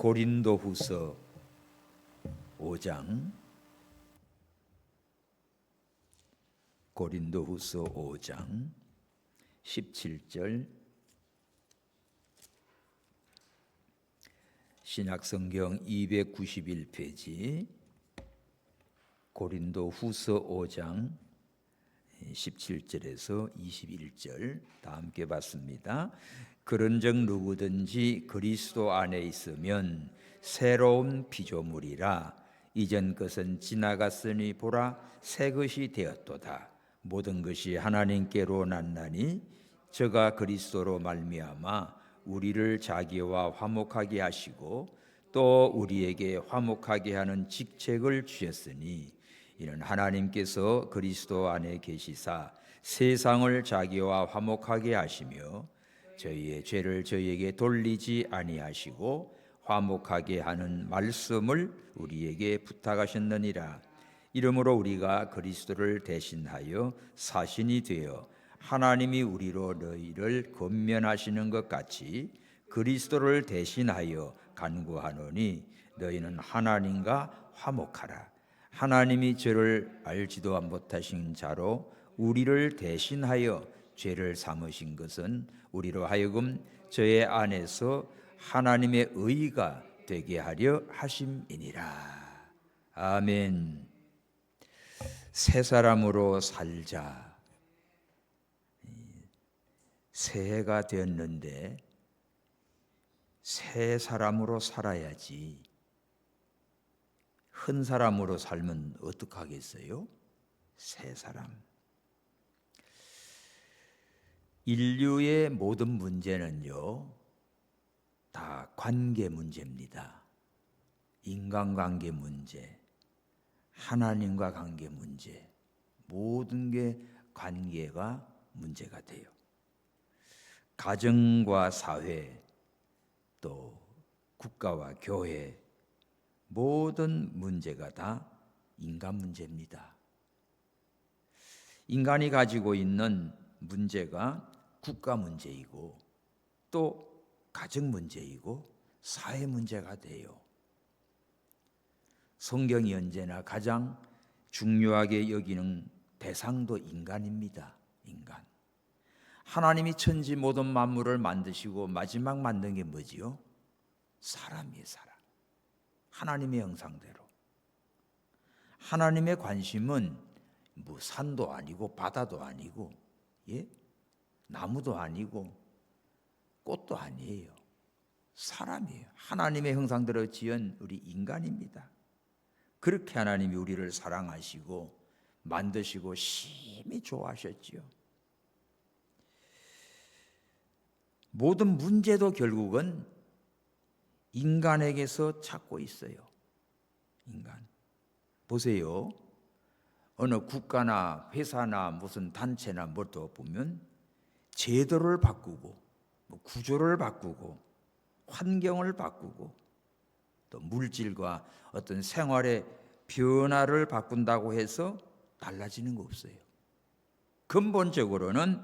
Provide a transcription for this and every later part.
고린도후서 5장 고린도후서 5장 17절 신약성경 291페이지 고린도후서 5장 17절에서 21절 다 함께 봤습니다. 그런즉 누구든지 그리스도 안에 있으면 새로운 피조물이라 이전 것은 지나갔으니 보라 새 것이 되었도다. 모든 것이 하나님께로 났나니 저가 그리스도로 말미암아 우리를 자기와 화목하게 하시고 또 우리에게 화목하게 하는 직책을 주셨으니 이는 하나님께서 그리스도 안에 계시사 세상을 자기와 화목하게 하시며 저희의 죄를 저희에게 돌리지 아니하시고 화목하게 하는 말씀을 우리에게 부탁하셨느니라. 이러므로 우리가 그리스도를 대신하여 사신이 되어 하나님이 우리로 너희를 권면하시는 것 같이 그리스도를 대신하여 간구하노니 너희는 하나님과 화목하라. 하나님이 저를 알지도 못하신 자로 우리를 대신하여 죄를 삼으신 것은 우리로 하여금 저의 안에서 하나님의 의가 되게 하려 하심이니라. 아멘. 새 사람으로 살자. 새해가 되었는데 새 사람으로 살아야지. 한 사람으로 살면 어떡하겠어요? 새 사람. 인류의 모든 문제는요, 다 관계 문제입니다. 인간관계 문제, 하나님과 관계 문제, 모든 게 관계가 문제가 돼요. 가정과 사회, 또 국가와 교회, 모든 문제가 다 인간 문제입니다. 인간이 가지고 있는 문제가 국가 문제이고 또 가정 문제이고 사회 문제가 돼요. 성경이 언제나 가장 중요하게 여기는 대상도 인간입니다. 인간. 하나님이 천지 모든 만물을 만드시고 마지막 만든 게 뭐지요? 사람이에요, 사람. 하나님의 형상대로. 하나님의 관심은 뭐 산도 아니고 바다도 아니고, 예? 나무도 아니고 꽃도 아니에요. 사람이에요. 하나님의 형상대로 지은 우리 인간입니다. 그렇게 하나님이 우리를 사랑하시고 만드시고 심히 좋아하셨지요. 모든 문제도 결국은 인간에게서 찾고 있어요. 인간. 보세요. 어느 국가나 회사나 무슨 단체나 뭘도 보면 제도를 바꾸고 구조를 바꾸고 환경을 바꾸고 또 물질과 어떤 생활의 변화를 바꾼다고 해서 달라지는 거 없어요. 근본적으로는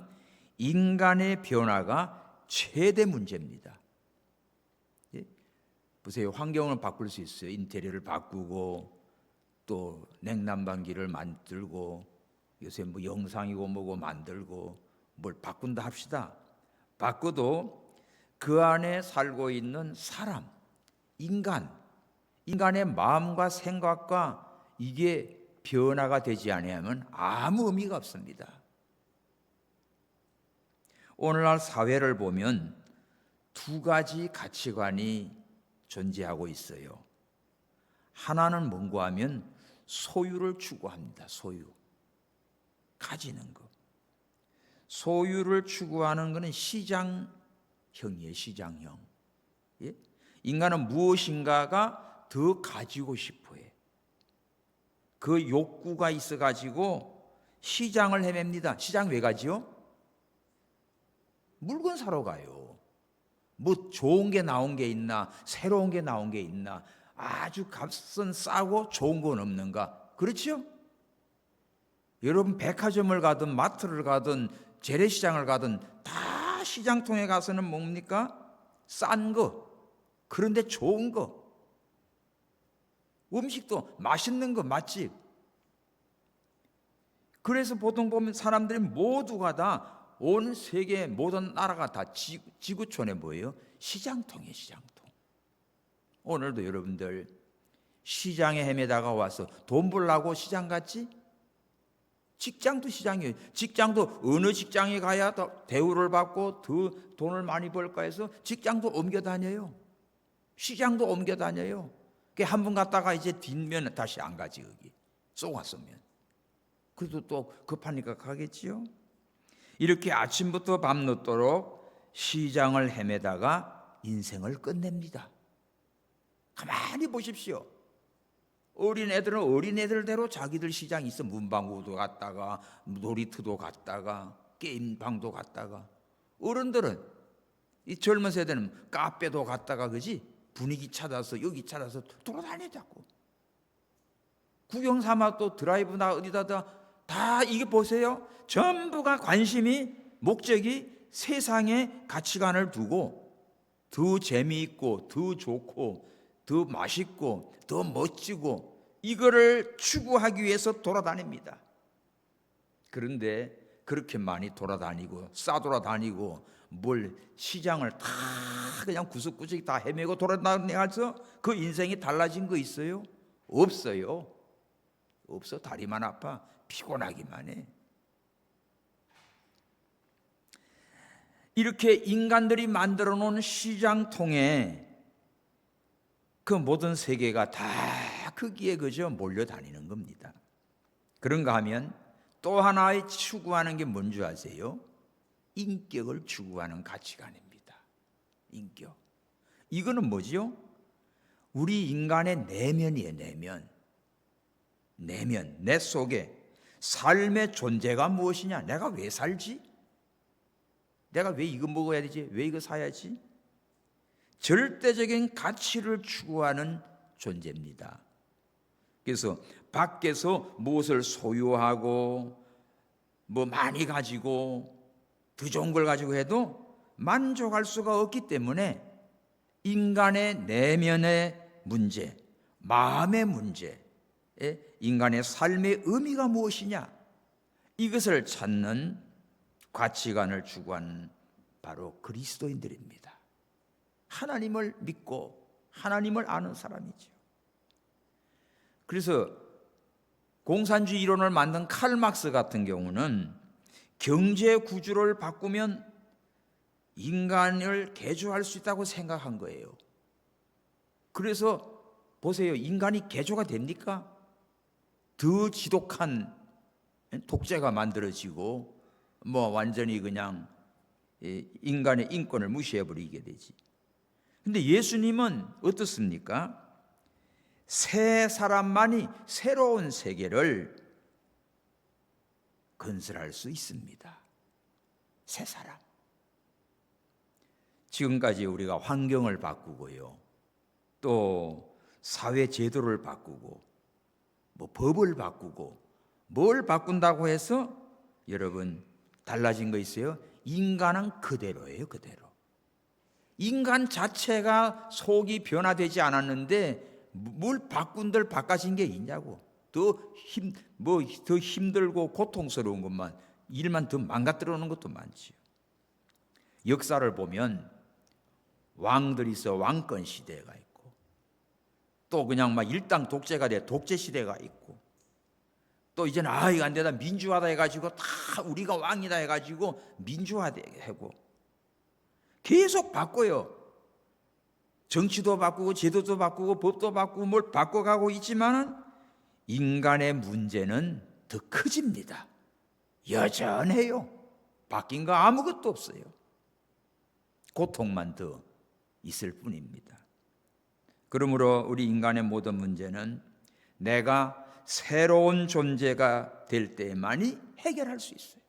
인간의 변화가 최대 문제입니다. 예? 보세요. 환경을 바꿀 수 있어요. 인테리어를 바꾸고 또 냉난방기를 만들고 요새 뭐 영상이고 뭐고 만들고 뭘 바꾼다 합시다. 바꿔도 그 안에 살고 있는 사람, 인간의 마음과 생각과 이게 변화가 되지 않으면 아무 의미가 없습니다. 오늘날 사회를 보면 두 가지 가치관이 존재하고 있어요. 하나는 뭔가 하면 소유를 추구합니다. 소유. 가지는 것. 소유를 추구하는 것은 시장형이에요. 시장형. 예? 인간은 무엇인가가 더 가지고 싶어해. 그 욕구가 있어가지고 시장을 헤맵니다. 시장 왜 가지요? 물건 사러 가요. 뭐 좋은 게 나온 게 있나, 새로운 게 나온 게 있나, 아주 값은 싸고 좋은 건 없는가? 그렇죠? 여러분 백화점을 가든 마트를 가든 재래시장을 가든 다 시장통에 가서는 뭡니까? 싼 거, 그런데 좋은 거, 음식도 맛있는 거, 맛집. 그래서 보통 보면 사람들이 모두가 다 온 세계 모든 나라가 다 지구촌에 뭐예요? 시장통이에요, 시장통. 오늘도 여러분들 시장에 헤매다가 와서 돈 벌라고 시장 갔지? 직장도 시장이에요. 직장도 어느 직장에 가야 더 대우를 받고 더 돈을 많이 벌까 해서 직장도 옮겨 다녀요. 시장도 옮겨 다녀요. 한 번 갔다가 이제 뒷면 다시 안 가지, 여기 쏘았으면. 그래도 또 급하니까 가겠지요. 이렇게 아침부터 밤늦도록 시장을 헤매다가 인생을 끝냅니다. 가만히 보십시오. 어린애들은 어린애들대로 자기들 시장 있어. 문방구도 갔다가 놀이터도 갔다가 게임방도 갔다가, 어른들은, 이 젊은 세대는 카페도 갔다가, 그지? 분위기 찾아서 여기 찾아서 돌아다녀. 자꾸 구경 삼아 또 드라이브나 어디다 다 이게 보세요. 전부가 관심이, 목적이 세상의 가치관을 두고 더 재미있고 더 좋고 더 맛있고 더 멋지고 이거를 추구하기 위해서 돌아다닙니다. 그런데 그렇게 많이 돌아다니고 싸돌아다니고 뭘 시장을 다 그냥 구석구석 다 헤매고 돌아다녀서 그 인생이 달라진 거 있어요? 없어요. 없어. 다리만 아파. 피곤하기만 해. 이렇게 인간들이 만들어 놓은 시장통에 그 모든 세계가 다 거기에 그저 몰려다니는 겁니다. 그런가 하면 또 하나의 추구하는 게 뭔지 아세요? 인격을 추구하는 가치관입니다. 인격. 이거는 뭐지요? 우리 인간의 내면이에요. 내면, 내 속에 삶의 존재가 무엇이냐? 내가 왜 살지? 내가 왜 이거 먹어야 되지? 왜 이거 사야지? 절대적인 가치를 추구하는 존재입니다. 그래서 밖에서 무엇을 소유하고 뭐 많이 가지고 더 좋은 걸 가지고 해도 만족할 수가 없기 때문에 인간의 내면의 문제, 마음의 문제, 인간의 삶의 의미가 무엇이냐, 이것을 찾는 가치관을 추구하는 바로 그리스도인들입니다. 하나님을 믿고 하나님을 아는 사람이죠. 그래서 공산주의 이론을 만든 칼 막스 같은 경우는 경제 구조를 바꾸면 인간을 개조할 수 있다고 생각한 거예요. 그래서 보세요. 인간이 개조가 됩니까? 더 지독한 독재가 만들어지고 뭐 완전히 그냥 인간의 인권을 무시해버리게 되지. 근데 예수님은 어떻습니까? 새 사람만이 새로운 세계를 건설할 수 있습니다. 새 사람. 지금까지 우리가 환경을 바꾸고요, 또 사회 제도를 바꾸고 뭐 법을 바꾸고 뭘 바꾼다고 해서 여러분 달라진 거 있어요? 인간은 그대로예요. 그대로. 인간 자체가 속이 변화되지 않았는데 뭘 바꾼들 바꿔진 게 있냐고. 더 힘들고 고통스러운 것만, 일만 더 망가뜨려 놓은 것도 많지요. 역사를 보면 왕들이 있어. 왕권 시대가 있고, 또 그냥 막 일당 독재가 돼 독재 시대가 있고, 또 이제는 이거 안 되다 민주화다 해가지고 다 우리가 왕이다 해가지고 민주화되고 계속 바꿔요. 정치도 바꾸고 제도도 바꾸고 법도 바꾸고 뭘 바꿔가고 있지만 인간의 문제는 더 커집니다. 여전해요. 바뀐 거 아무것도 없어요. 고통만 더 있을 뿐입니다. 그러므로 우리 인간의 모든 문제는 내가 새로운 존재가 될 때만이 해결할 수 있어요.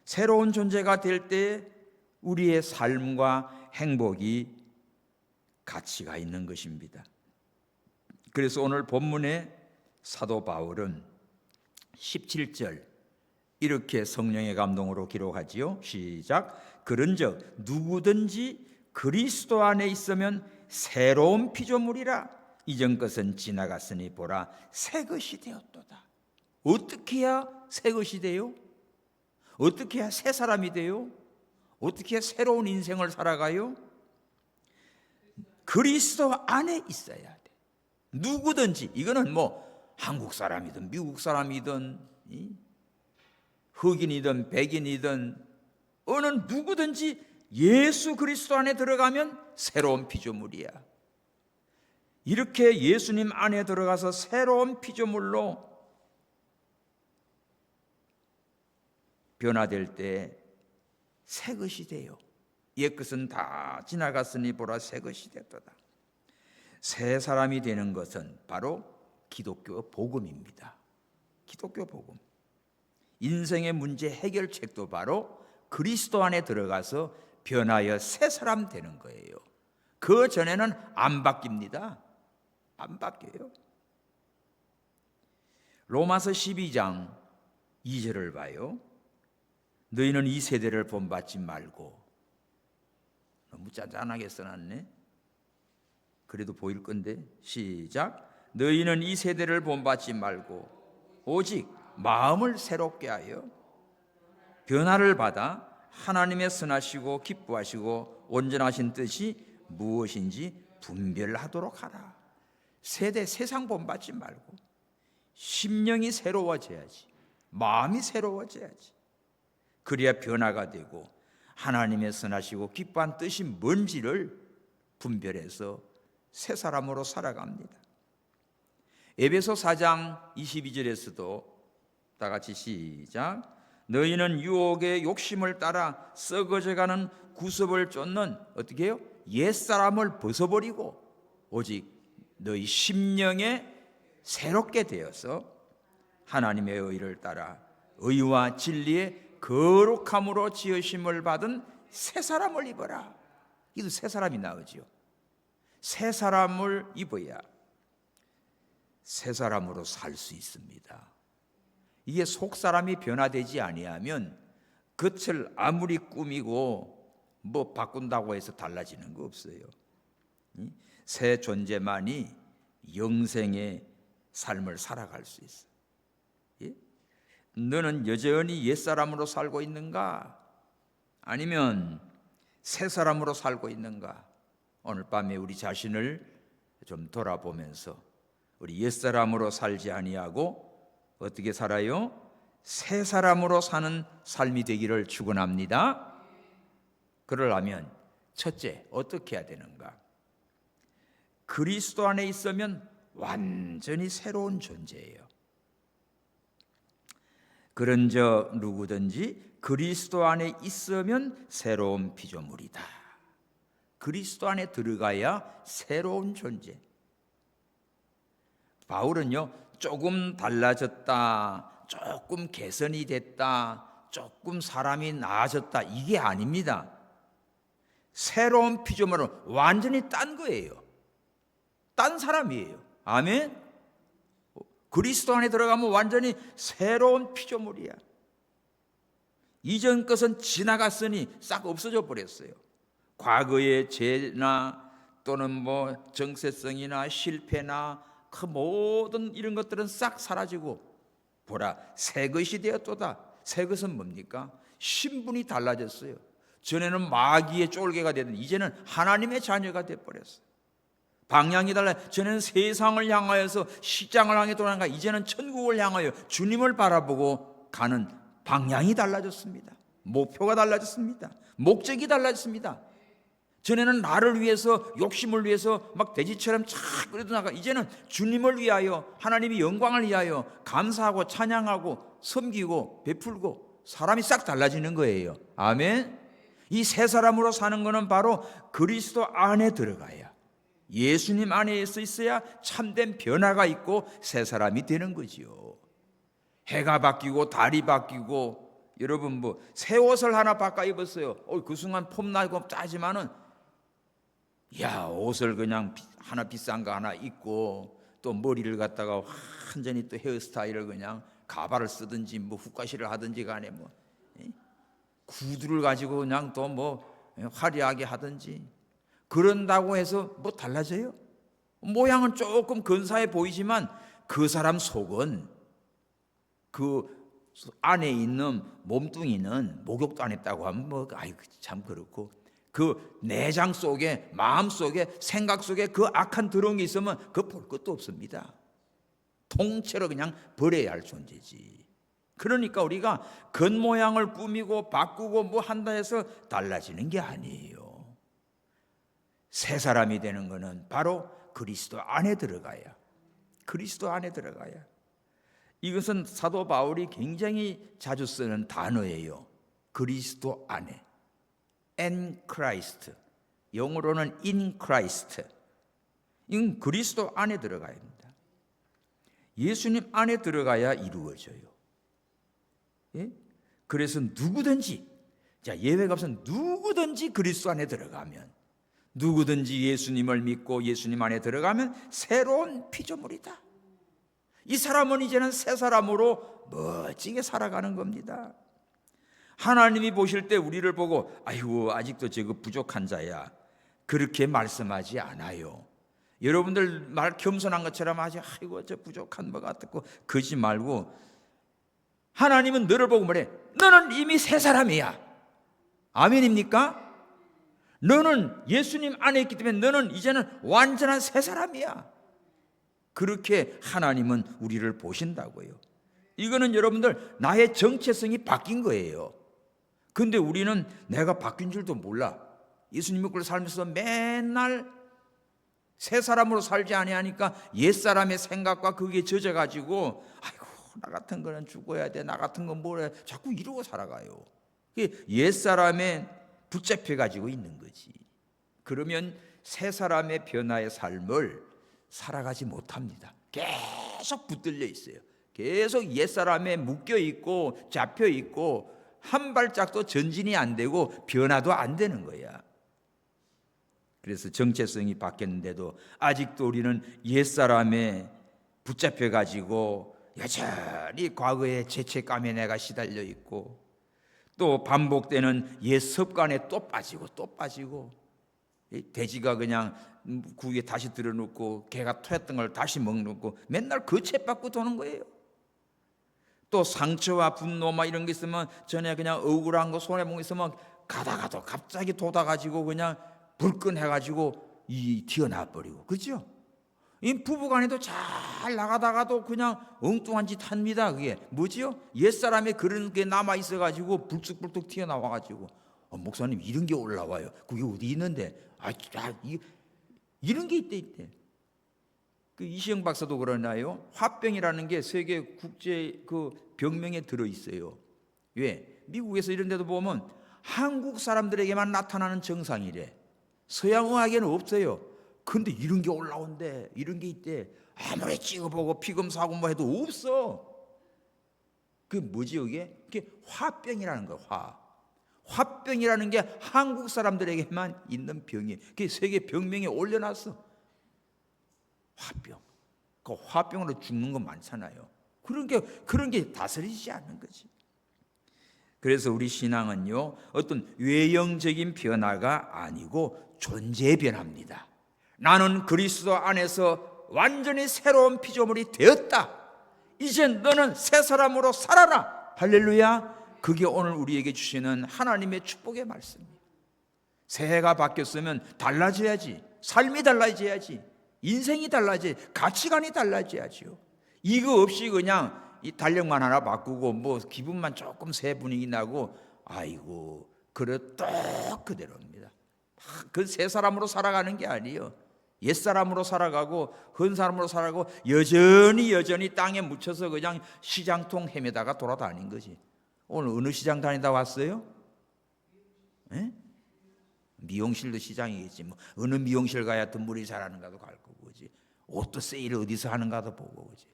새로운 존재가 될 때 우리의 삶과 행복이 가치가 있는 것입니다. 그래서 오늘 본문의 사도 바울은 17절 이렇게 성령의 감동으로 기록하지요. 시작. 그런즉 누구든지 그리스도 안에 있으면 새로운 피조물이라. 이전 것은 지나갔으니 보라 새 것이 되었도다. 어떻게 해야 새 것이 돼요? 어떻게 해야 새 사람이 돼요? 어떻게 해야 새로운 인생을 살아가요? 그리스도 안에 있어야 돼. 누구든지, 이거는 뭐 한국 사람이든 미국 사람이든 흑인이든 백인이든 어느 누구든지 예수 그리스도 안에 들어가면 새로운 피조물이야. 이렇게 예수님 안에 들어가서 새로운 피조물로 변화될 때 새 것이 돼요. 옛것은 다 지나갔으니 보라 새 것이 됐도다. 새 사람이 되는 것은 바로 기독교 복음입니다. 기독교 복음. 인생의 문제 해결책도 바로 그리스도 안에 들어가서 변하여 새 사람 되는 거예요. 그 전에는 안 바뀝니다. 안 바뀌어요. 로마서 12장 2절을 봐요. 너희는 이 세대를 본받지 말고. 너무 짠짠하게 써놨네. 그래도 보일 건데. 시작. 너희는 이 세대를 본받지 말고 오직 마음을 새롭게 하여 변화를 받아 하나님의 선하시고 기뻐하시고 온전하신 뜻이 무엇인지 분별하도록 하라. 세대 세상 본받지 말고 심령이 새로워져야지. 마음이 새로워져야지. 그래야 변화가 되고 하나님의 선하시고 기뻐한 뜻이 뭔지를 분별해서 새 사람으로 살아갑니다. 에베소 4장 22절에서도 다 같이 시작. 너희는 유혹의 욕심을 따라 썩어져가는 구습을 쫓는 어떻게 해요? 옛사람을 벗어버리고 오직 너희 심령에 새롭게 되어서 하나님의 의를 따라 의와 진리의 거룩함으로 지으심을 받은 새 사람을 입어라. 이도 새 사람이 나오지요. 새 사람을 입어야 새 사람으로 살 수 있습니다. 이게 속 사람이 변화되지 아니하면 겉을 아무리 꾸미고 뭐 바꾼다고 해서 달라지는 거 없어요. 새 존재만이 영생의 삶을 살아갈 수 있어. 너는 여전히 옛사람으로 살고 있는가? 아니면 새 사람으로 살고 있는가? 오늘 밤에 우리 자신을 좀 돌아보면서 우리 옛사람으로 살지 아니하고 어떻게 살아요? 새 사람으로 사는 삶이 되기를 축원합니다. 그러려면 첫째 어떻게 해야 되는가? 그리스도 안에 있으면 완전히 새로운 존재예요. 그런저 누구든지 그리스도 안에 있으면 새로운 피조물이다. 그리스도 안에 들어가야 새로운 존재. 바울은요, 조금 달라졌다, 조금 개선이 됐다, 조금 사람이 나아졌다, 이게 아닙니다. 새로운 피조물은 완전히 딴 거예요. 딴 사람이에요. 아멘. 그리스도 안에 들어가면 완전히 새로운 피조물이야. 이전 것은 지나갔으니 싹 없어져 버렸어요. 과거의 죄나 또는 뭐 정체성이나 실패나 그 모든 이런 것들은 싹 사라지고 보라 새 것이 되었도다. 새 것은 뭡니까? 신분이 달라졌어요. 전에는 마귀의 쫄개가 되던 이제는 하나님의 자녀가 되어버렸어요. 방향이 달라요. 전에는 세상을 향하여서 시장을 향해 돌아가니까 이제는 천국을 향하여 주님을 바라보고 가는 방향이 달라졌습니다. 목표가 달라졌습니다. 목적이 달라졌습니다. 전에는 나를 위해서 욕심을 위해서 막 돼지처럼 착 끌어도 나가 이제는 주님을 위하여 하나님의 영광을 위하여 감사하고 찬양하고 섬기고 베풀고 사람이 싹 달라지는 거예요. 아멘. 이 새 사람으로 사는 것은 바로 그리스도 안에 들어가야 예수님 안에 있어야 참된 변화가 있고 새 사람이 되는 거지요. 해가 바뀌고 달이 바뀌고 여러분 뭐 새 옷을 하나 바꿔 입었어요. 그 순간 폼나고 짜지만은 야 옷을 그냥 하나 비싼 거 하나 입고 또 머리를 갖다가 완전히 또 헤어스타일을 그냥 가발을 쓰든지 뭐 훅가시를 하든지 간에 뭐 구두를 가지고 그냥 또 뭐 화려하게 하든지 그런다고 해서 뭐 달라져요? 모양은 조금 근사해 보이지만 그 사람 속은, 그 안에 있는 몸뚱이는 목욕도 안 했다고 하면 뭐 참 그렇고, 그 내장 속에, 마음 속에, 생각 속에 그 악한 더러운 게 있으면 그 볼 것도 없습니다. 통째로 그냥 버려야 할 존재지. 그러니까 우리가 겉모양을 꾸미고 바꾸고 뭐 한다 해서 달라지는 게 아니에요. 새 사람이 되는 것은 바로 그리스도 안에 들어가야, 그리스도 안에 들어가야. 이것은 사도 바울이 굉장히 자주 쓰는 단어예요. 그리스도 안에. in Christ. 영어로는 in Christ. 이건 그리스도 안에 들어가야 합니다. 예수님 안에 들어가야 이루어져요. 예? 그래서 누구든지, 자, 예외가 없어, 누구든지 그리스도 안에 들어가면, 누구든지 예수님을 믿고 예수님 안에 들어가면 새로운 피조물이다. 이 사람은 이제는 새 사람으로 멋지게 살아가는 겁니다. 하나님이 보실 때 우리를 보고 아이고 아직도 저거 부족한 자야, 그렇게 말씀하지 않아요. 여러분들 말 겸손한 것처럼 아직 아이고 저 부족한 것 같고 그러지 말고, 하나님은 너를 보고 뭐래? 너는 이미 새 사람이야. 아멘입니까? 너는 예수님 안에 있기 때문에 너는 이제는 완전한 새 사람이야. 그렇게 하나님은 우리를 보신다고요. 이거는 여러분들 나의 정체성이 바뀐 거예요. 근데 우리는 내가 바뀐 줄도 몰라. 예수님 믿고 살면서 맨날 새 사람으로 살지 아니하니까 옛사람의 생각과 그게 젖어가지고 아이고 나 같은 거는 죽어야 돼, 나 같은 건 뭐래, 자꾸 이러고 살아가요. 옛사람에 붙잡혀가지고 있는 거지. 그러면 새 사람의 변화의 삶을 살아가지 못합니다. 계속 붙들려 있어요. 계속 옛사람에 묶여 있고 잡혀 있고 한 발짝도 전진이 안 되고 변화도 안 되는 거야. 그래서 정체성이 바뀌었는데도 아직도 우리는 옛사람에 붙잡혀 가지고 여전히 과거의 죄책감에 내가 시달려 있고, 또 반복되는 옛 습관에 또 빠지고 또 빠지고, 돼지가 그냥 구기에 다시 들어놓고 개가 토했던 걸 다시 먹고 맨날 그 죄 받고 도는 거예요. 또 상처와 분노 막 이런 게 있으면, 전에 그냥 억울한 거 손해 본 거 있으면 가다가도 갑자기 돋아가지고 그냥 불끈해가지고 튀어나와 버리고, 그렇죠? 이 부부간에도 잘 나가다가도 그냥 엉뚱한 짓 합니다. 그게 뭐지요? 옛사람의 그런 게 남아 있어가지고 불쑥불쑥 튀어나와가지고 목사님 이런 게 올라와요. 그게 어디 있는데? 이런 게 있대. 그 이시영 박사도 그러나요? 화병이라는 게 세계 국제 그 병명에 들어 있어요. 왜? 미국에서 이런 데도 보면 한국 사람들에게만 나타나는 증상이래. 서양 의학에는 없어요. 근데 이런 게 올라온대, 이런 게 있대. 아무리 찍어보고 피검사하고 뭐 해도 없어. 그게 뭐지 이게? 그게 화병이라는 거야. 화병이라는 게 한국 사람들에게만 있는 병이에요. 그게 세계 병명에 올려놨어. 화병. 그 화병으로 죽는 거 많잖아요. 그런 게 다스리지 않는 거지. 그래서 우리 신앙은요, 어떤 외형적인 변화가 아니고 존재의 변화입니다. 나는 그리스도 안에서 완전히 새로운 피조물이 되었다. 이제 너는 새 사람으로 살아라. 할렐루야. 그게 오늘 우리에게 주시는 하나님의 축복의 말씀입니다. 새해가 바뀌었으면 달라져야지. 삶이 달라져야지. 인생이 달라져야지. 가치관이 달라져야지요. 이거 없이 그냥 이 달력만 하나 바꾸고 뭐 기분만 조금 새 분위기 나고 아이고 그래 똑 그대로입니다. 그 새 사람으로 살아가는 게 아니에요. 옛사람으로 살아가고 헌사람으로 살아가고 여전히 땅에 묻혀서 그냥 시장통 헤매다가 돌아다닌 거지. 오늘 어느 시장 다니다 왔어요? 에? 미용실도 시장이겠지. 뭐 어느 미용실 가야 더 물이 잘하는가도 갈 거고, 그지. 옷도 세일을 어디서 하는가도 보고, 그지.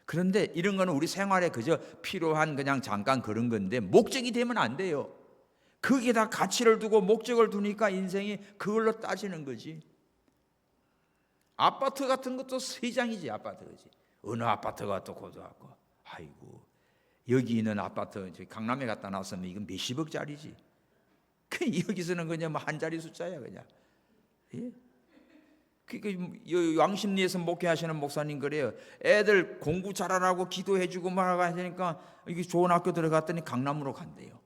그런데 이런 거는 우리 생활에 그저 필요한 그냥 잠깐 그런 건데 목적이 되면 안 돼요. 거기에다 가치를 두고 목적을 두니까 인생이 그걸로 따지는 거지. 아파트 같은 것도 세장이지. 아파트, 그지. 어느 아파트가 또 고등학교. 아이고 여기 있는 아파트 강남에 갖다 놨으면 이건 몇십억짜리지. 여기서는 그냥 뭐 한 자리 숫자야 그냥. 예? 그 왕십리에서 목회하시는 목사님 그래요. 애들 공부 잘하라고 기도해주고 말하고 하니까 이게 좋은 학교 들어갔더니 강남으로 간대요.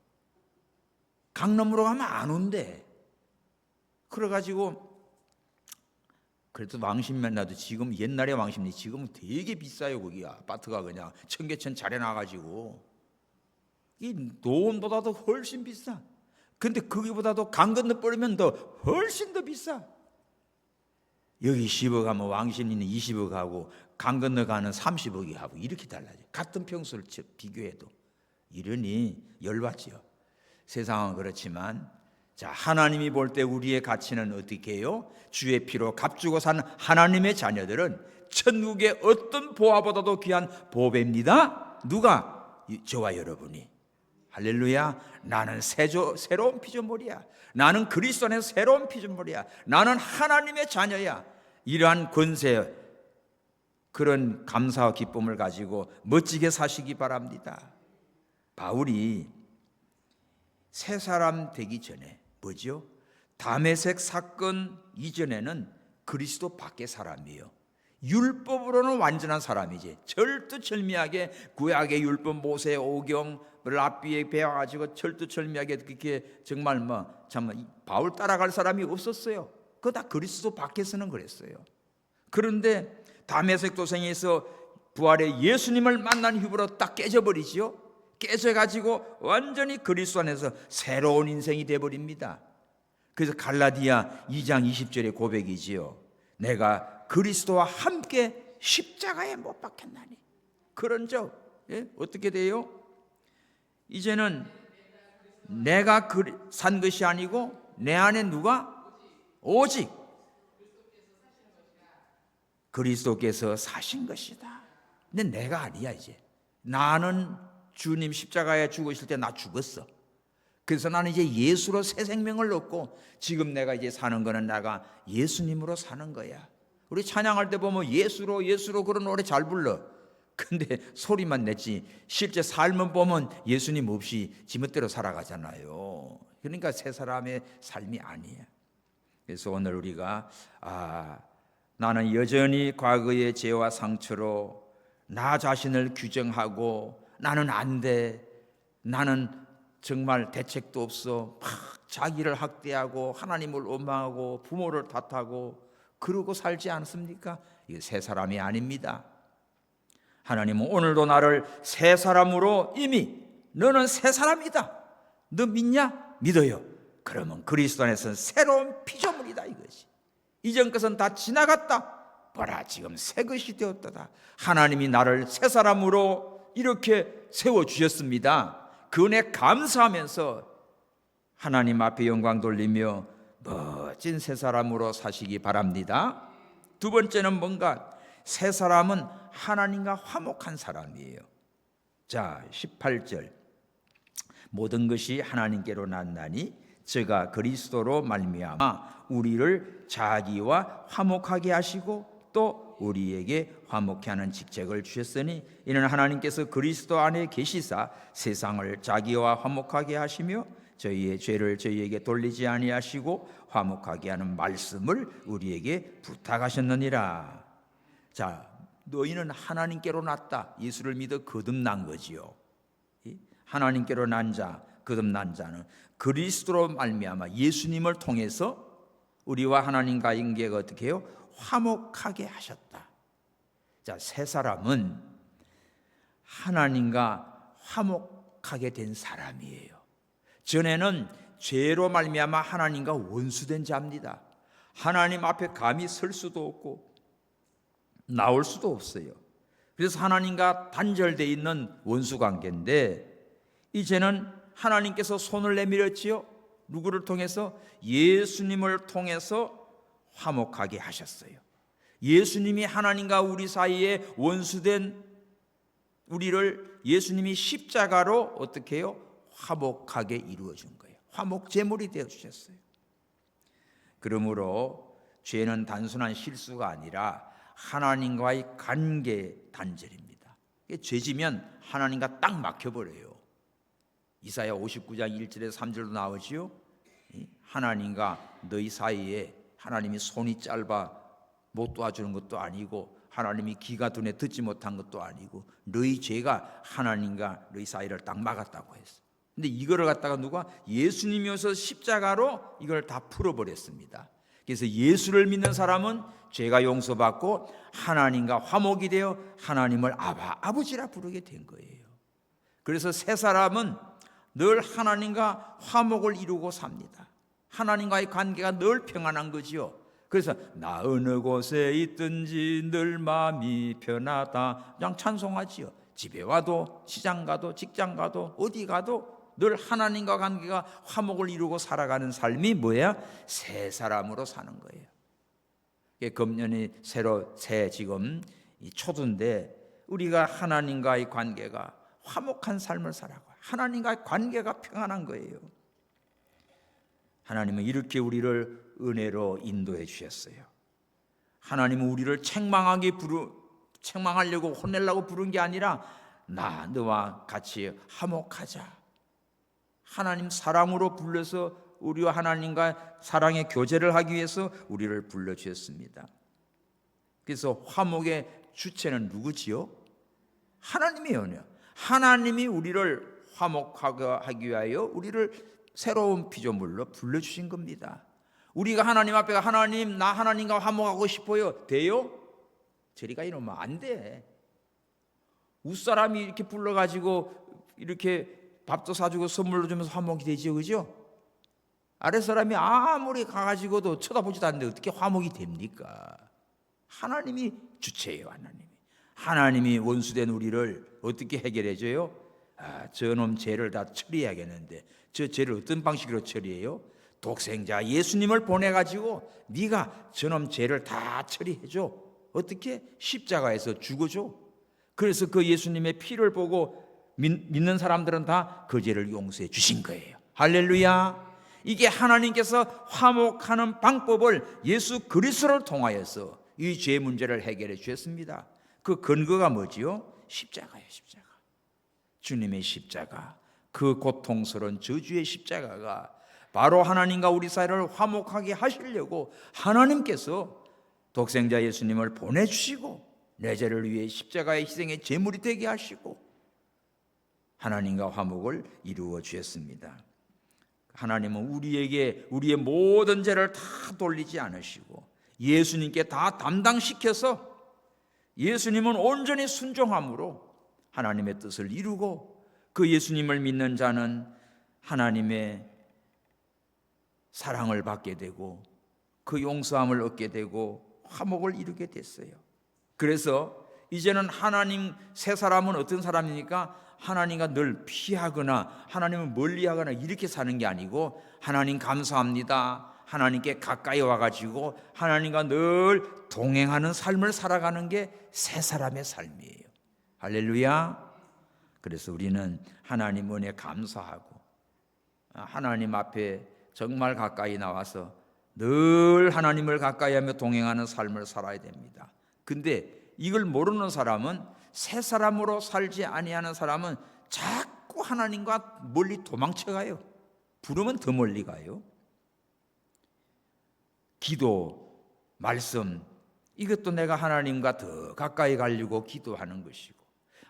강남으로 가면 안 온대. 그래가지고 그래도 왕십리 나도 지금 옛날에 왕십리 지금은 되게 비싸요. 거기 아파트가 그냥 청계천 잘 해놔가지고 이 노원보다도 훨씬 비싸. 근데 거기보다도 강 건너버리면 더 훨씬 더 비싸. 여기 10억 하면 왕십리는 20억 하고 강 건너가는 30억이 하고 이렇게 달라져. 같은 평수를 비교해도. 이러니 열받지요. 세상은 그렇지만 자, 하나님이 볼 때 우리의 가치는 어떻게 해요? 주의 피로 값주고 산 하나님의 자녀들은 천국의 어떤 보화보다도 귀한 보배입니다. 누가? 저와 여러분이. 할렐루야. 나는 새로운 피조물이야. 나는 그리스도 안에서 새로운 피조물이야. 나는 하나님의 자녀야. 이러한 권세, 그런 감사와 기쁨을 가지고 멋지게 사시기 바랍니다. 바울이 새 사람 되기 전에 뭐죠? 다메섹 사건 이전에는 그리스도 밖의 사람이에요. 율법으로는 완전한 사람이지. 절두철미하게 구약의 율법, 모세, 오경, 랍비에 배워가지고 절두철미하게 그렇게 정말 바울 따라갈 사람이 없었어요. 그거 다 그리스도 밖에서는 그랬어요. 그런데 다메섹 도성에서 부활의 예수님을 만난 이후로 딱 깨져버리지요. 깨져가지고 완전히 그리스도 안에서 새로운 인생이 되어버립니다. 그래서 갈라디아 2장 20절의 고백이지요. 내가 그리스도와 함께 십자가에 못 박혔나니. 그런즉 어떻게 돼요? 이제는 내가 산 것이 아니고 내 안에 누가? 오직 그리스도께서 사신 것이다. 근데 내가 아니야. 이제 나는 주님 십자가에 죽으실 때 나 죽었어. 그래서 나는 이제 예수로 새 생명을 얻고 지금 내가 이제 사는 거는 내가 예수님으로 사는 거야. 우리 찬양할 때 보면 예수로 그런 노래 잘 불러. 근데 소리만 냈지 실제 삶은 보면 예수님 없이 지멋대로 살아가잖아요. 그러니까 새 사람의 삶이 아니야. 그래서 오늘 우리가 나는 여전히 과거의 죄와 상처로 나 자신을 규정하고 나는 안 돼. 나는 정말 대책도 없어. 막 자기를 학대하고 하나님을 원망하고 부모를 탓하고 그러고 살지 않습니까? 이게 새 사람이 아닙니다. 하나님은 오늘도 나를 새 사람으로 이미 너는 새 사람이다. 너 믿냐? 믿어요. 그러면 그리스도 안에서는 새로운 피조물이다 이것이. 이전 것은 다 지나갔다. 보라 지금 새 것이 되었다. 하나님이 나를 새 사람으로 이렇게 세워주셨습니다. 그 은혜 감사하면서 하나님 앞에 영광 돌리며 멋진 새 사람으로 사시기 바랍니다. 두 번째는 뭔가? 새 사람은 하나님과 화목한 사람이에요. 자 18절 모든 것이 하나님께로 났나니 저가 그리스도로 말미암아 우리를 자기와 화목하게 하시고 또 우리에게 화목케 하는 직책을 주셨으니 이는 하나님께서 그리스도 안에 계시사 세상을 자기와 화목하게 하시며 저희의 죄를 저희에게 돌리지 아니하시고 화목하게 하는 말씀을 우리에게 부탁하셨느니라. 자, 너희는 하나님께로 났다. 예수를 믿어 거듭난 거지요. 하나님께로 난 자, 거듭난 자는 그리스도로 말미암아 예수님을 통해서 우리와 하나님과 관계가 어떻게 해요? 화목하게 하셨다. 자, 새 사람은 하나님과 화목하게 된 사람이에요. 전에는 죄로 말미암아 하나님과 원수된 자입니다. 하나님 앞에 감히 설 수도 없고 나올 수도 없어요. 그래서 하나님과 단절되어 있는 원수 관계인데 이제는 하나님께서 손을 내밀었지요. 누구를 통해서? 예수님을 통해서 화목하게 하셨어요. 예수님이 하나님과 우리 사이에 원수된 우리를 예수님이 십자가로 어떻게 해요? 화목하게 이루어 준 거예요. 화목 제물이 되어 주셨어요. 그러므로 죄는 단순한 실수가 아니라 하나님과의 관계 단절입니다. 죄지면 하나님과 딱 막혀버려요. 이사야 59장 1절에서 3절도 나오지요. 하나님과 너희 사이에 하나님이 손이 짧아 못 도와주는 것도 아니고 하나님이 귀가 둔해 듣지 못한 것도 아니고 너희 죄가 하나님과 너희 사이를 딱 막았다고 했어. 근데 이거를 갖다가 누가 예수님이 오셔서 십자가로 이걸 다 풀어버렸습니다. 그래서 예수를 믿는 사람은 죄가 용서받고 하나님과 화목이 되어 하나님을 아버지라 부르게 된 거예요. 그래서 새 사람은 늘 하나님과 화목을 이루고 삽니다. 하나님과의 관계가 늘 평안한 거지요. 그래서 나 어느 곳에 있든지 늘 마음이 편하다 그냥 찬송하지요. 집에 와도 시장 가도 직장 가도 어디 가도 늘 하나님과 관계가 화목을 이루고 살아가는 삶이 뭐야? 새 사람으로 사는 거예요. 금년이 새 지금 초두인데 우리가 하나님과의 관계가 화목한 삶을 살아가 하나님과의 관계가 평안한 거예요. 하나님은 이렇게 우리를 은혜로 인도해 주셨어요. 하나님은 우리를 책망하려고 혼내려고 부른 게 아니라 너와 같이 화목하자. 하나님 사랑으로 불러서 우리와 하나님과 사랑의 교제를 하기 위해서 우리를 불러주셨습니다. 그래서 화목의 주체는 누구지요? 하나님이에요. 하나님이 우리를 화목하게 하기 위하여 우리를 새로운 피조물로 불러주신 겁니다. 우리가 하나님 앞에 하나님 나 하나님과 화목하고 싶어요. 돼요? 저리가 이러면 안 돼. 윗사람이 이렇게 불러가지고 이렇게 밥도 사주고 선물로 주면서 화목이 되죠, 그죠? 아랫사람이 아무리 가가지고도 쳐다보지도 않는데 어떻게 화목이 됩니까? 하나님이 주체예요. 하나님이 원수된 우리를 어떻게 해결해줘요? 저놈 죄를 다 처리해야겠는데 저 죄를 어떤 방식으로 처리해요? 독생자 예수님을 보내가지고 네가 저놈 죄를 다 처리해줘. 어떻게? 십자가에서 죽어줘. 그래서 그 예수님의 피를 보고 믿는 사람들은 다 그 죄를 용서해 주신 거예요. 할렐루야. 이게 하나님께서 화목하는 방법을 예수 그리스도를 통하여서 이 죄 문제를 해결해 주셨습니다. 그 근거가 뭐지요? 십자가예요. 십자가. 주님의 십자가. 그 고통스러운 저주의 십자가가 바로 하나님과 우리 사이를 화목하게 하시려고 하나님께서 독생자 예수님을 보내주시고 내 죄를 위해 십자가의 희생의 제물이 되게 하시고 하나님과 화목을 이루어 주셨습니다. 하나님은 우리에게 우리의 모든 죄를 다 돌리지 않으시고 예수님께 다 담당시켜서 예수님은 온전히 순종함으로 하나님의 뜻을 이루고 그 예수님을 믿는 자는 하나님의 사랑을 받게 되고 그 용서함을 얻게 되고 화목을 이루게 됐어요. 그래서 이제는 하나님 새 사람은 어떤 사람입니까? 하나님과 늘 피하거나 하나님을 멀리하거나 이렇게 사는 게 아니고 하나님 감사합니다. 하나님께 가까이 와가지고 하나님과 늘 동행하는 삶을 살아가는 게 새 사람의 삶이에요. 할렐루야. 그래서 우리는 하나님 은혜 감사하고 하나님 앞에 정말 가까이 나와서 늘 하나님을 가까이 하며 동행하는 삶을 살아야 됩니다. 근데 이걸 모르는 사람은 새 사람으로 살지 아니하는 사람은 자꾸 하나님과 멀리 도망쳐가요. 부르면 더 멀리 가요. 기도, 말씀 이것도 내가 하나님과 더 가까이 가려고 기도하는 것이고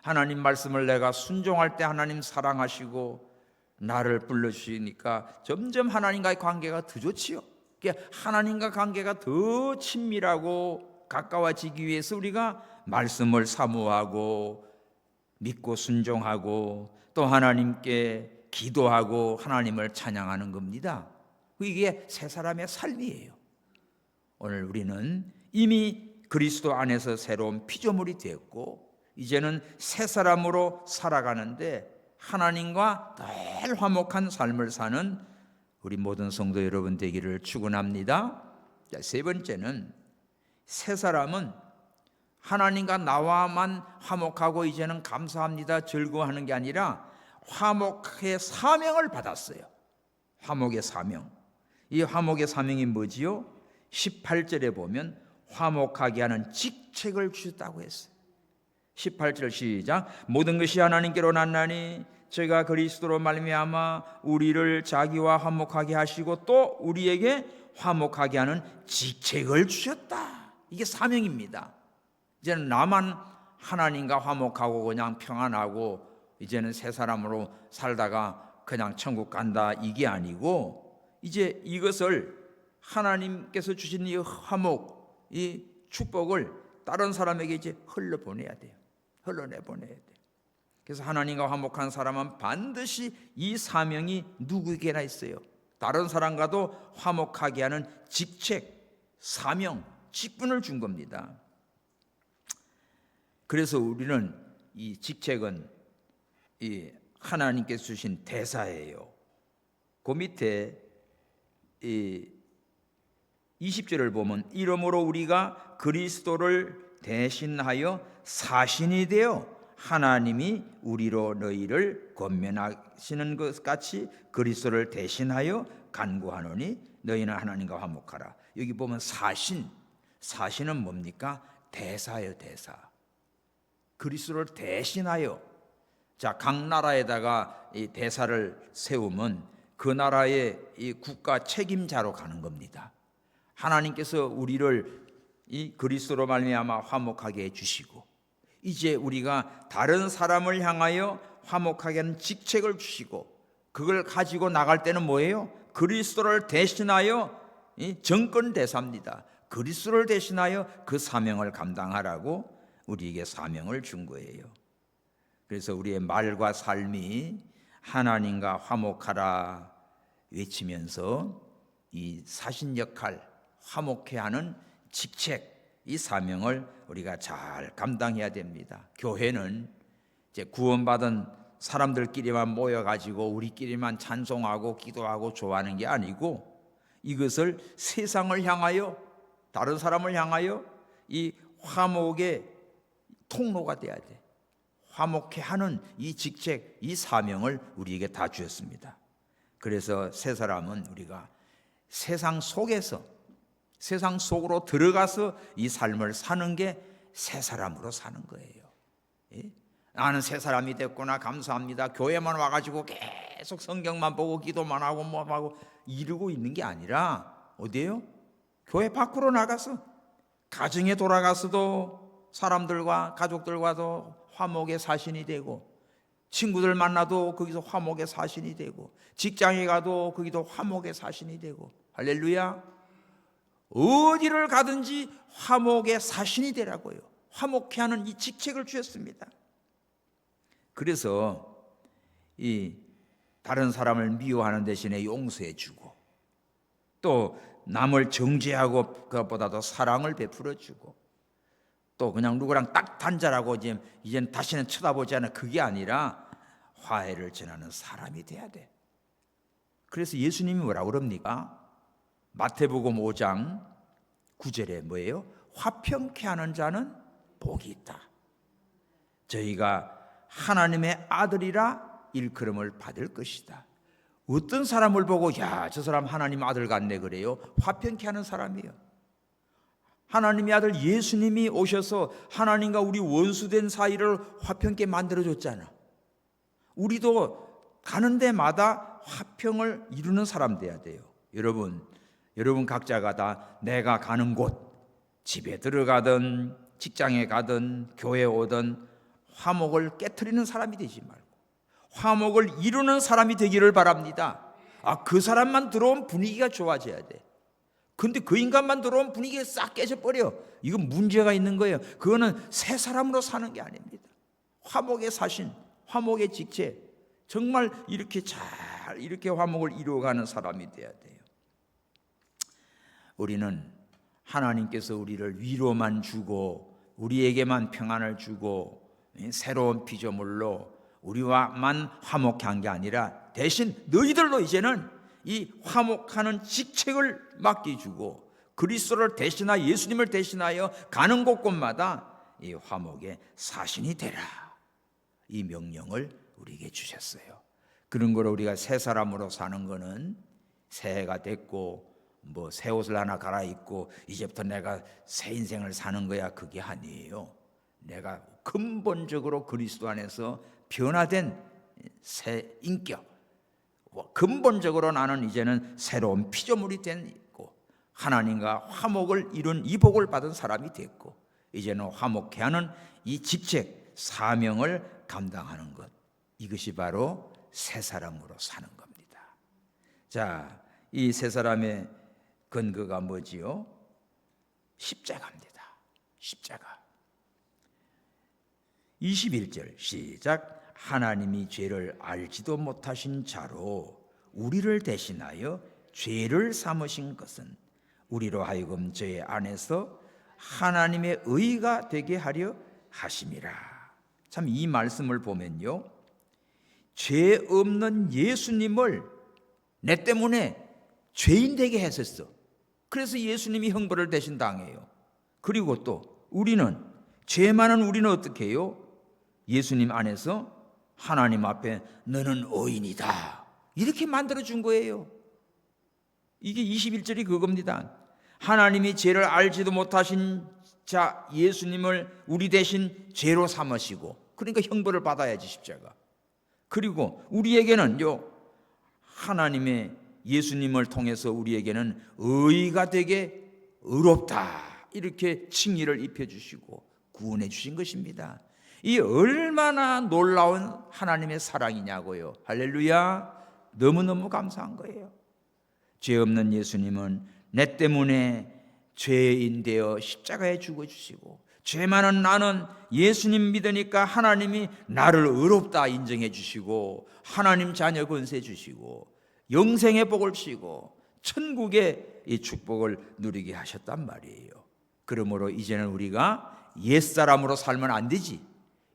하나님 말씀을 내가 순종할 때 하나님 사랑하시고 나를 불러주시니까 점점 하나님과의 관계가 더 좋지요. 그러니까 하나님과 관계가 더 친밀하고 가까워지기 위해서 우리가 말씀을 사모하고 믿고 순종하고 또 하나님께 기도하고 하나님을 찬양하는 겁니다. 이게 새 사람의 삶이에요. 오늘 우리는 이미 그리스도 안에서 새로운 피조물이 되었고 이제는 새 사람으로 살아가는데 하나님과 늘 화목한 삶을 사는 우리 모든 성도 여러분 되기를 축원합니다. 세 번째는 새 사람은 하나님과 나와만 화목하고 이제는 감사합니다 즐거워하는 게 아니라 화목의 사명을 받았어요. 화목의 사명. 이 화목의 사명이 뭐지요? 18절에 보면 화목하게 하는 직책을 주셨다고 했어요. 18절 시작. 모든 것이 하나님께로 났나니 저희가 그리스도로 말미암아 우리를 자기와 화목하게 하시고 또 우리에게 화목하게 하는 직책을 주셨다. 이게 사명입니다. 이제는 나만 하나님과 화목하고 그냥 평안하고 이제는 새 사람으로 살다가 그냥 천국 간다, 이게 아니고 이제 이것을 하나님께서 주신 이 화목, 이 축복을 다른 사람에게 이제 흘러보내야 돼요. 흘러내보내야 돼요. 그래서 하나님과 화목한 사람은 반드시 이 사명이 누구에게나 있어요. 다른 사람과도 화목하게 하는 직책, 사명, 직분을 준 겁니다. 그래서 우리는 이 직책은 이 하나님께서 주신 대사예요. 그 밑에 이 20절을 보면 이러므로 우리가 그리스도를 대신하여 사신이 되어 하나님이 우리로 너희를 권면하시는 것 같이 그리스도를 대신하여 간구하노니 너희는 하나님과 화목하라. 여기 보면 사신은 뭡니까? 대사예요, 대사. 그리스도를 대신하여. 자, 각 나라에다가 이 대사를 세우면 그 나라의 이 국가 책임자로 가는 겁니다. 하나님께서 우리를 이 그리스도로 말미암아 화목하게 해주시고 이제 우리가 다른 사람을 향하여 화목하게 하는 직책을 주시고 그걸 가지고 나갈 때는 뭐예요? 그리스도를 대신하여 정권 대사입니다. 그리스도를 대신하여 그 사명을 감당하라고 우리에게 사명을 준 거예요. 그래서 우리의 말과 삶이 하나님과 화목하라 외치면서 이 사신 역할, 화목해 하는 직책, 이 사명을 우리가 잘 감당해야 됩니다. 교회는 이제 구원받은 사람들끼리만 모여가지고 우리끼리만 찬송하고 기도하고 좋아하는 게 아니고 이것을 세상을 향하여, 다른 사람을 향하여 이 화목의 통로가 돼야 돼. 화목해 하는 이 직책, 이 사명을 우리에게 다 주었습니다. 그래서 새 사람은 우리가 세상 속에서, 세상 속으로 들어가서 이 삶을 사는 게 새 사람으로 사는 거예요. 예? 나는 새 사람이 됐구나, 감사합니다. 교회만 와가지고 계속 성경만 보고 기도만 하고 뭐 하고 이러고 있는 게 아니라 어디예요? 교회 밖으로 나가서 가정에 돌아가서도 사람들과 가족들과도 화목의 사신이 되고, 친구들 만나도 거기서 화목의 사신이 되고, 직장에 가도 거기도 화목의 사신이 되고, 할렐루야. 어디를 가든지 화목의 사신이 되라고요. 화목해 하는 이 직책을 주셨습니다. 그래서 이 다른 사람을 미워하는 대신에 용서해 주고, 또 남을 정죄하고 그것보다도 사랑을 베풀어 주고, 또 그냥 누구랑 딱 단절하고 이젠 다시는 쳐다보지 않아, 그게 아니라 화해를 전하는 사람이 돼야 돼. 그래서 예수님이 뭐라고 그럽니까? 마태복음 5장 9절에 뭐예요? 화평케 하는 자는 복이 있다. 저희가 하나님의 아들이라 일컬음을 받을 것이다. 어떤 사람을 보고 야, 저 사람 하나님 아들 같네 그래요? 화평케 하는 사람이에요. 하나님의 아들 예수님이 오셔서 하나님과 우리 원수된 사이를 화평케 만들어줬잖아. 우리도 가는 데마다 화평을 이루는 사람 돼야 돼요. 여러분 각자가 다 내가 가는 곳, 집에 들어가든 직장에 가든 교회에 오든 화목을 깨트리는 사람이 되지 말고 화목을 이루는 사람이 되기를 바랍니다. 그 사람만 들어오면 분위기가 좋아져야 돼. 근데 그 인간만 들어오면 분위기가 싹 깨져버려. 이건 문제가 있는 거예요. 그거는 새 사람으로 사는 게 아닙니다. 화목의 사신, 화목의 직책, 정말 이렇게 잘 이렇게 화목을 이루어가는 사람이 돼야 돼요. 우리는 하나님께서 우리를 위로만 주고 우리에게만 평안을 주고 새로운 피조물로 우리와만 화목해 한 게 아니라 대신 너희들로 이제는 이 화목하는 직책을 맡겨주고 그리스도를 대신하여, 예수님을 대신하여 가는 곳곳마다 이 화목의 사신이 되라, 이 명령을 우리에게 주셨어요. 그런 거로 우리가 새 사람으로 사는 거는 새해가 됐고 뭐 새 옷을 하나 갈아입고 이제부터 내가 새 인생을 사는 거야, 그게 아니에요. 내가 근본적으로 그리스도 안에서 변화된 새 인격, 근본적으로 나는 이제는 새로운 피조물이 된 있고 하나님과 화목을 이룬 이 복을 받은 사람이 됐고, 이제는 화목케 하는 이 직책, 사명을 감당하는 것, 이것이 바로 새 사람으로 사는 겁니다. 자, 이 새 사람의 근거가 뭐지요? 십자가입니다. 십자가. 21절 시작. 하나님이 죄를 알지도 못하신 자로 우리를 대신하여 죄를 삼으신 것은 우리로 하여금 죄 안에서 하나님의 의가 되게 하려 하심이라. 참, 이 말씀을 보면요, 죄 없는 예수님을 내 때문에 죄인 되게 했었어. 그래서 예수님이 형벌을 대신 당해요. 그리고 또 우리는, 죄 많은 우리는 어떻게 해요? 예수님 안에서 하나님 앞에 너는 의인이다, 이렇게 만들어준 거예요. 이게 21절이 그겁니다. 하나님이 죄를 알지도 못하신 자 예수님을 우리 대신 죄로 삼으시고, 그러니까 형벌을 받아야지, 십자가. 그리고 우리에게는요, 하나님의 예수님을 통해서 우리에게는 의가 되게 의롭다, 이렇게 칭의를 입혀주시고 구원해 주신 것입니다. 이 얼마나 놀라운 하나님의 사랑이냐고요. 할렐루야. 너무너무 감사한 거예요. 죄 없는 예수님은 내 때문에 죄인 되어 십자가에 죽어주시고, 죄 많은 나는 예수님 믿으니까 하나님이 나를 의롭다 인정해 주시고, 하나님 자녀 권세 주시고, 영생의 복을 주시고, 천국의 이 축복을 누리게 하셨단 말이에요. 그러므로 이제는 우리가 옛사람으로 살면 안 되지.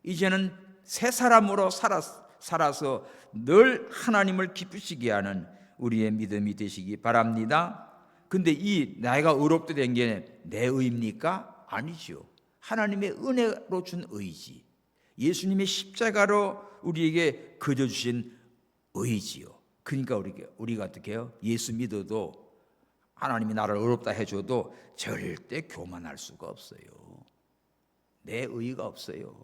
이제는 새 사람으로 살아서 늘 하나님을 기쁘시게 하는 우리의 믿음이 되시기 바랍니다. 근데 이 내가 의롭게 된 게 내 의입니까? 아니죠. 하나님의 은혜로 준 의지, 예수님의 십자가로 우리에게 그려주신 의지요. 그러니까 우리가 어떻게 해요? 예수 믿어도, 하나님이 나를 의롭다 해줘도 절대 교만할 수가 없어요. 내 의의가 없어요.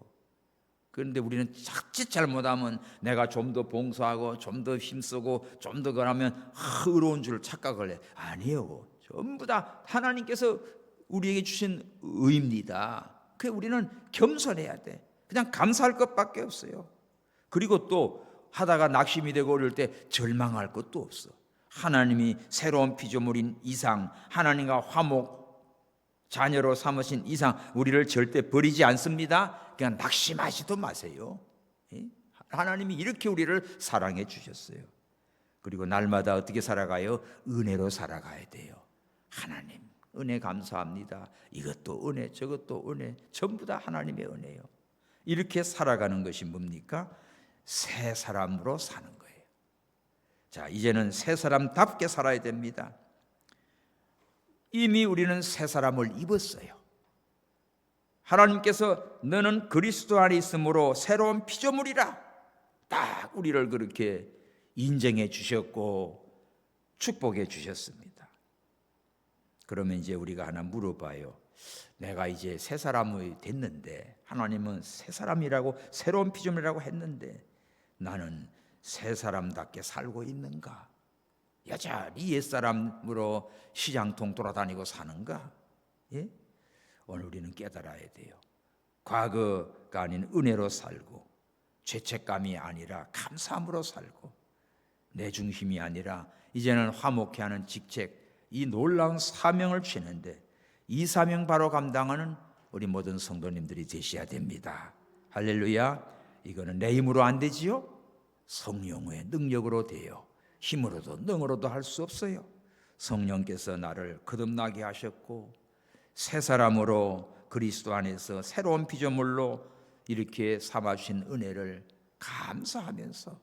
그런데 우리는 자칫 잘못하면 내가 좀 더 봉사하고 좀 더 힘쓰고 좀 더 그러면 의로운 줄 착각을 해. 아니에요. 전부 다 하나님께서 우리에게 주신 의입니다. 그 우리는 겸손해야 돼. 그냥 감사할 것밖에 없어요. 그리고 또 하다가 낙심이 되고 어려울 때 절망할 것도 없어. 하나님이 새로운 피조물인 이상, 하나님과 화목 자녀로 삼으신 이상 우리를 절대 버리지 않습니다. 그냥 낙심하지도 마세요. 하나님이 이렇게 우리를 사랑해 주셨어요. 그리고 날마다 어떻게 살아가요? 은혜로 살아가야 돼요. 하나님 은혜 감사합니다. 이것도 은혜, 저것도 은혜, 전부 다 하나님의 은혜요. 이렇게 살아가는 것이 뭡니까? 새 사람으로 사는 거예요. 자, 이제는 새 사람답게 살아야 됩니다. 이미 우리는 새 사람을 입었어요. 하나님께서 너는 그리스도 안에 있으므로 새로운 피조물이라, 딱 우리를 그렇게 인정해 주셨고 축복해 주셨습니다. 그러면 이제 우리가 하나 물어봐요. 내가 이제 새 사람이 됐는데, 하나님은 새 사람이라고, 새로운 피조물이라고 했는데 나는 새 사람답게 살고 있는가? 여전히 옛사람으로 시장통 돌아다니고 사는가? 예? 오늘 우리는 깨달아야 돼요. 과거가 아닌 은혜로 살고, 죄책감이 아니라 감사함으로 살고, 내 중심이 아니라 이제는 화목케 하는 직책, 이 놀라운 사명을 취했는데, 이 사명 바로 감당하는 우리 모든 성도님들이 되셔야 됩니다. 할렐루야. 이거는 내 힘으로 안 되지요. 성령의 능력으로 돼요. 힘으로도 능으로도 할 수 없어요. 성령께서 나를 거듭나게 하셨고 새 사람으로 그리스도 안에서 새로운 피조물로 이렇게 삼아주신 은혜를 감사하면서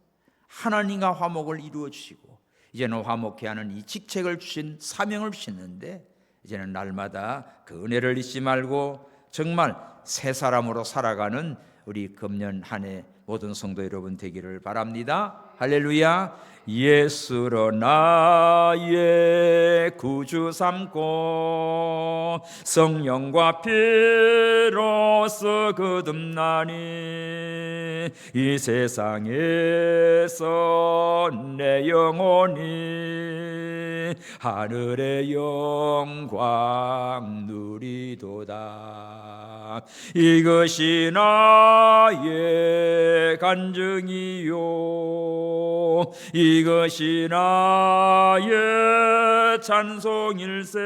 하나님과 화목을 이루어 주시고, 이제는 화목케 하는 이 직책을 주신, 사명을 주시는데, 이제는 날마다 그 은혜를 잊지 말고 정말 새 사람으로 살아가는 우리 금년 한 해 모든 성도 여러분 되기를 바랍니다. 할렐루야. 예수로 나의 구주 삼고 성령과 피로써 거듭나니 이 세상에서 내 영혼이 하늘의 영광 누리도다. 이것이 나의 간증이요, 이것이 나의 찬송일세.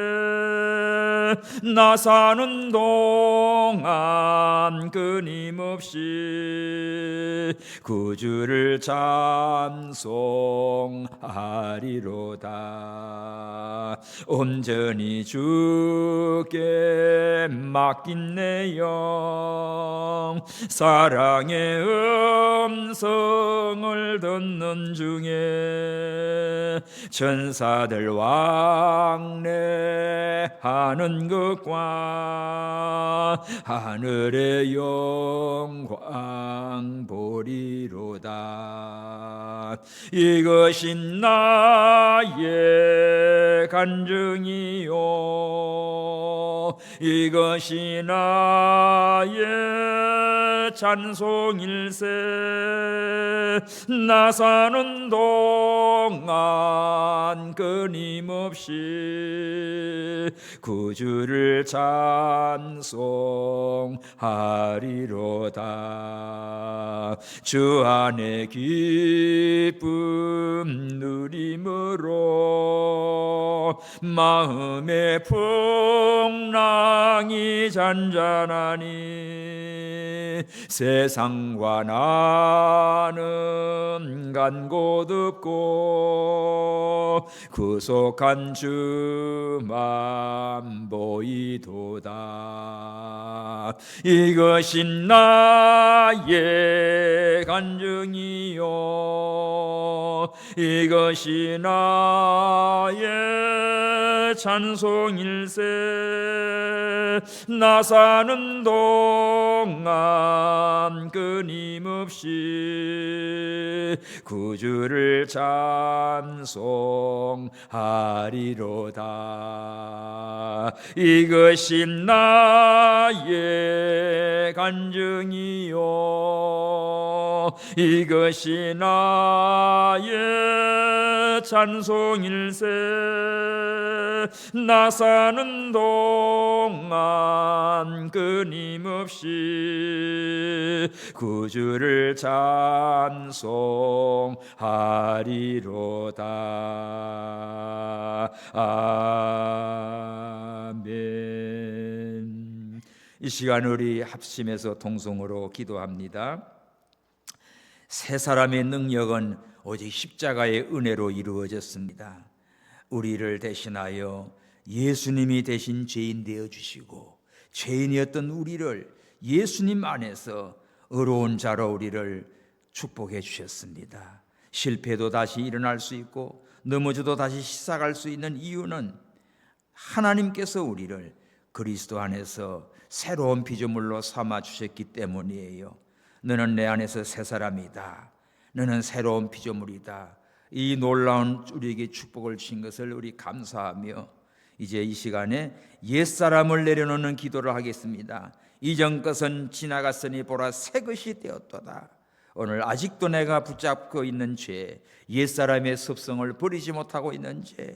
나 사는 동안 끊임없이 구주를 찬송하리로다. 온전히 주께 맡긴 내 영, 사랑의 음성을 듣는 중에 천사들 왕래하는 것과 하늘의 영광 보리로다. 이것이 나의 간증이요, 이것이 나의 찬송일세. 나 사는 동안 끊임없이 구주를 찬송하리로다. 주 안에 기쁨 누림으로 마음의 풍랑이 잔잔하니 세상과 나는 간곳 없고 구속한 주만 보이도다. 이것이 나의 간증이요, 이것이 나의 찬송일세. 나 사는 동안 끊임없이 구주를 찬송하리로다. 이것이 나의 간증이요, 이것이 나의 찬송일세. 나 사는 동안 끊임없이 구주를 찬송하리로다. 아멘. 이 시간 우리 합심해서 동성으로 기도합니다. 세 사람의 능력은 오직 십자가의 은혜로 이루어졌습니다. 우리를 대신하여 예수님이 대신 죄인 되어주시고 죄인이었던 우리를 예수님 안에서 의로운 자로 우리를 축복해 주셨습니다. 실패도 다시 일어날 수 있고 넘어져도 다시 시작할 수 있는 이유는 하나님께서 우리를 그리스도 안에서 새로운 피조물로 삼아 주셨기 때문이에요. 너는 내 안에서 새 사람이다. 너는 새로운 피조물이다. 이 놀라운 우리에게 축복을 주신 것을 우리 감사하며 이제 이 시간에 옛사람을 내려놓는 기도를 하겠습니다. 이전 것은 지나갔으니 보라 새 것이 되었도다. 오늘 아직도 내가 붙잡고 있는 죄, 옛사람의 습성을 버리지 못하고 있는 죄,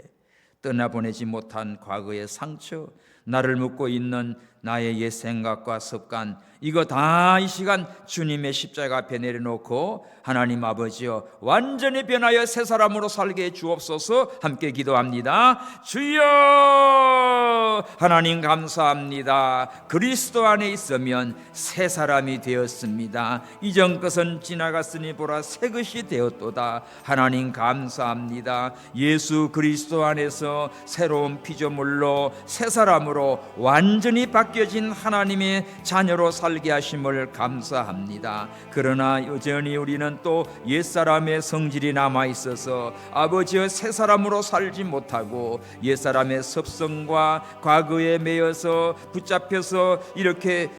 떠나보내지 못한 과거의 상처, 나를 묶고 있는 나의 옛 생각과 습관, 이거 다 이 시간 주님의 십자가 앞에 내려놓고 하나님 아버지여 완전히 변하여 새 사람으로 살게 해 주옵소서. 함께 기도합니다. 주여 하나님 감사합니다. 그리스도 안에 있으면 새 사람이 되었습니다. 이전 것은 지나갔으니 보라 새 것이 되었도다. 하나님 감사합니다. 예수 그리스도 안에서 새로운 피조물로 새 사람으로 완전히 바뀌어진 하나님의 자녀로 살게 하심을 감사합니다. 그러나 여전히 우리는 또 옛사람의 성질이 남아있어서 아버지의 새 사람으로 살지 못하고 옛사람의 습성과 과거에 매여서 붙잡혀서 이렇게